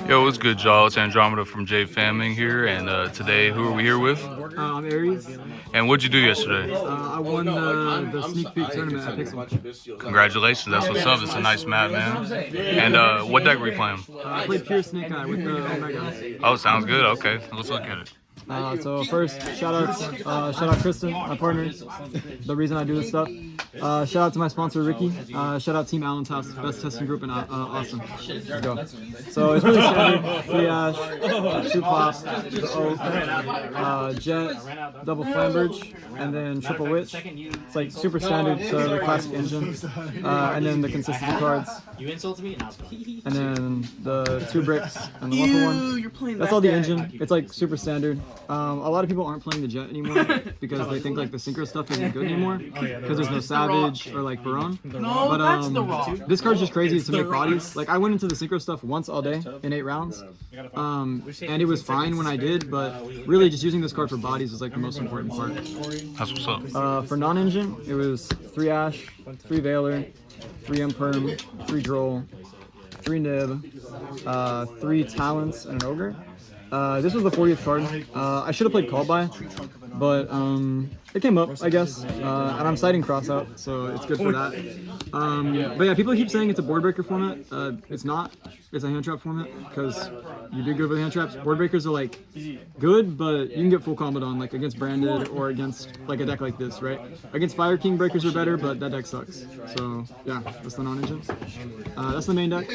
Yo, what's good, y'all? It's Andromeda from J.Phamming here, and today, who are we here with? I'm Aeres. And what'd you do yesterday? I won the sneak peek tournament at Pixel. Congratulations, that's what's up. It's a nice map, man. And what deck were you playing? I played pure Snake Eye with the Omega. Oh, sounds good. Okay, let's look at it. So first, shout out Kristen, my partner, the reason I do this stuff. Shout out to my sponsor Ricky. Shout out Team Allen's House, best testing group in Austin. Let's go. So it's really standard: 3 Ash, 2 Pop, the Oak, Jet, double Flambridge, and then triple Witch. It's like super standard, so the classic engine, and then the consistency cards. You insulted me, and then the 2 bricks and the 1-for-1. That's all the engine. It's like super standard. A lot of people aren't playing the Jet anymore because they think like the synchro stuff isn't good anymore because there's no Savage or like Baron. But this card's just crazy to make bodies. Like I went into the synchro stuff once all day in 8 rounds, and it was fine when I did. But really, just using this card for bodies is like the most important part. That's what's up. For non-engine, it was 3 Ash, 3 Veiler, 3 Imperm, 3 Droll, 3 Nib, 3 Talents, and an Ogre. This was the 40th card. I should have played Call By, but it came up, I guess. And I'm citing Cross Out, so it's good for that. But yeah, people keep saying it's a board breaker format. It's not. It's a hand trap format because you do good with hand traps. Board breakers are like good, but you can get full comboed on like against Branded or against like a deck like this, right? Against Fire King breakers are better, but that deck sucks. So yeah, that's the non-engine. That's the main deck.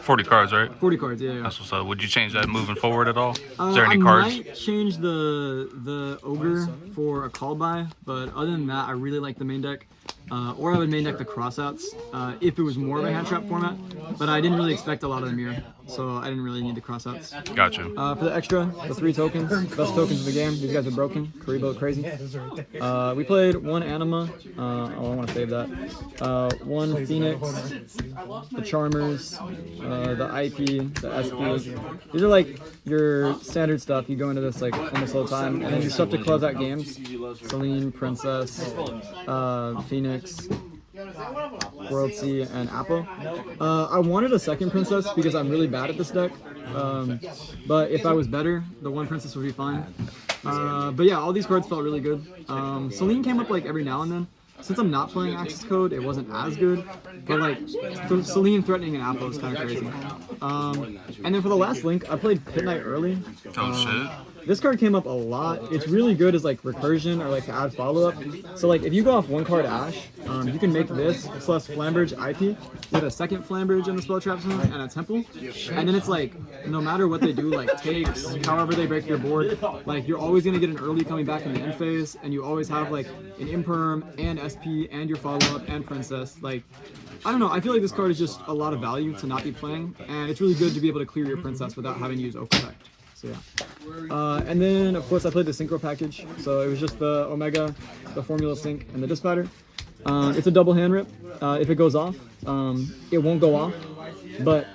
40 cards, right? 40 cards, yeah. That's what's up. Would you change that moving forward at all? Is there any cards? I might change the Ogre for a Call By, but other than that, I really like the main deck. Or I would main deck the Crossouts if it was more of a hand trap format, but I didn't really expect a lot of the mirror, so I didn't really need the Crossouts. Gotcha. For the extra, the 3 tokens, best tokens of the game. These guys are broken. Karibo crazy. We played 1 Anima. I want to save that. 1 Phoenix, the Charmers, the IP, the SP. These are like your standard stuff. You go into this like almost all the time, and then your stuff to close out games. Selene, Princess, Phoenix, World Sea, and Apple. I wanted a second Princess because I'm really bad at this deck. But if I was better, the 1 Princess would be fine. But yeah, all these cards felt really good. Selene came up like every now and then. Since I'm not playing Access Code, it wasn't as good. But like, Selene threatening an Apple is kind of crazy. And then for the last link, I played Pit Knight early. Oh shit. This card came up a lot. It's really good as like recursion or like to add follow-up. So like if you go off 1 card Ash, you can make this plus Flambridge IP with a second Flambridge in the spell trap zone and a temple. And then it's like no matter what they do, like takes, however they break your board, like you're always gonna get an early coming back in the end phase, and you always have like an Imperm and SP and your follow-up and Princess. Like I don't know, I feel like this card is just a lot of value to not be playing, and it's really good to be able to clear your Princess without having to use Oak Protect. So yeah. And then of course I played the Synchro package, so it was just the Omega, the Formula Sync, and the Dispatter. It's a double hand rip. If it goes off, it won't go off. But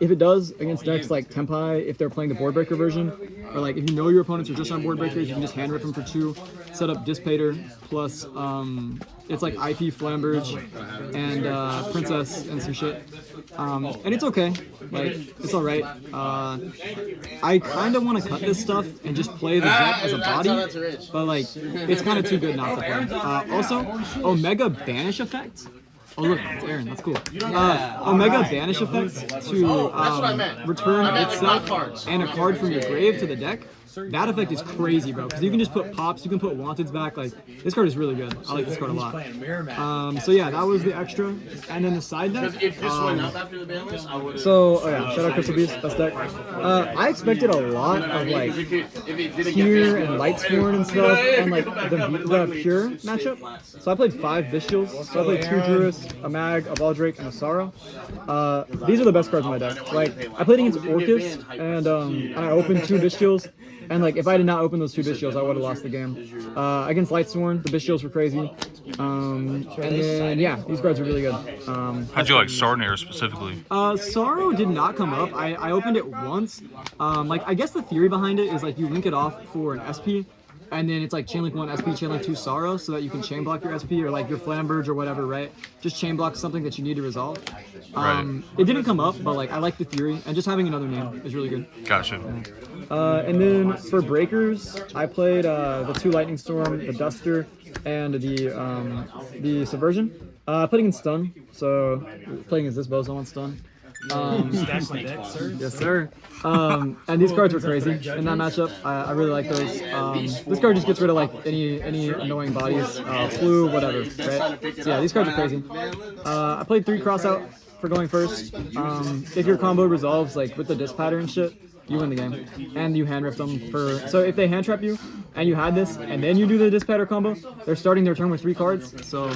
if it does against decks like Tempai, if they're playing the board breaker version, or like if you know your opponents are just on board breakers, you can just hand rip them for 2, set up Dispater plus it's like IP Flambridge and Princess and some shit. And it's okay, like it's alright. I kind of want to cut this stuff and just play the Jet as a body, but like it's kind of too good not to play. Also, Omega Banish effect. Oh look, it's Aaron, that's cool. Omega Banish effect to return itself and a card from your grave to the deck. That effect is crazy, bro, because you can just put pops, you can put wanteds back. Like, this card is really good. I like this card a lot. So yeah, that was the extra. And then the side deck. So, oh yeah, shout out Crystal Beast, best deck. I expected a lot of like Pier and Lightsworn and stuff, and like the Pure matchup. So I played 5 Bestials. So I played 2 Druids, a Mag, a Baldrake, and a Sorrow. These are the best cards in my deck. Like, I played against Orcus, and I opened 2 Bestials. And like, if I did not open those 2 Bestials, I would have lost the game. Against Lightsworn, the Bestials were crazy. And then, yeah, these cards are really good. How'd you like Sarnair specifically? Sorrow did not come up. I opened it once. Like, I guess the theory behind it is like you link it off for an SP, and then it's like chain link 1 SP, chain link 2 Sorrow, so that you can chain block your SP or like your Flamberge or whatever, right? Just chain block something that you need to resolve. It didn't come up, but like I like the theory, and just having another name is really good. Gotcha. And then for breakers, I played the 2 Lightning Storm, the Duster, and the Subversion. Putting in stun, so playing as this bozo on stun. Stack the deck, sir. Yes, sir. And these cards were crazy in that matchup. I really like those. This card just gets rid of like any annoying bodies, flu, whatever. Right? So yeah, these cards are crazy. I played 3 crossout for going first. If your combo resolves like with the disc pattern shit, you win the game, and you hand rift them for. So if they hand trap you, and you had this, and then you do the disc pattern combo, they're starting their turn with 3 cards. So.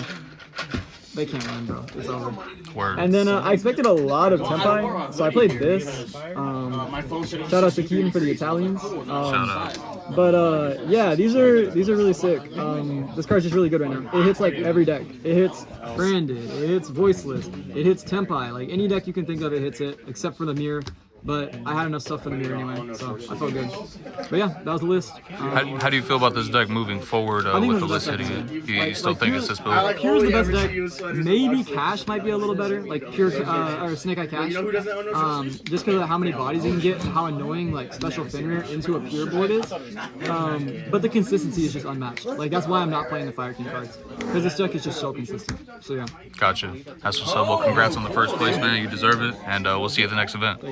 They can't win, bro. It's over. Word. And then I expected a lot of tempi, so I played this. Shout out to Keaton for the Italians. Shout out. But yeah, these are really sick. This card's just really good right now. It hits like every deck. It hits branded. It hits voiceless. It hits tempi. Like any deck you can think of, it hits it, except for the mirror. But I had enough stuff for the mirror anyway, so I felt good. But yeah, that was the list. How do you feel about this deck moving forward with the list hitting it? You still think it's this build? Pure's the best deck. Maybe Cash might be a little better, like Pure or Snake Eye Cash. Just because of how many bodies you can get and how annoying like Special Fenrir into a Pure board is. But the consistency is just unmatched. Like that's why I'm not playing the Fire King cards, because this deck is just so consistent. So yeah. Gotcha. That's what's up. Well, congrats on the first place, man. You deserve it, and we'll see you at the next event.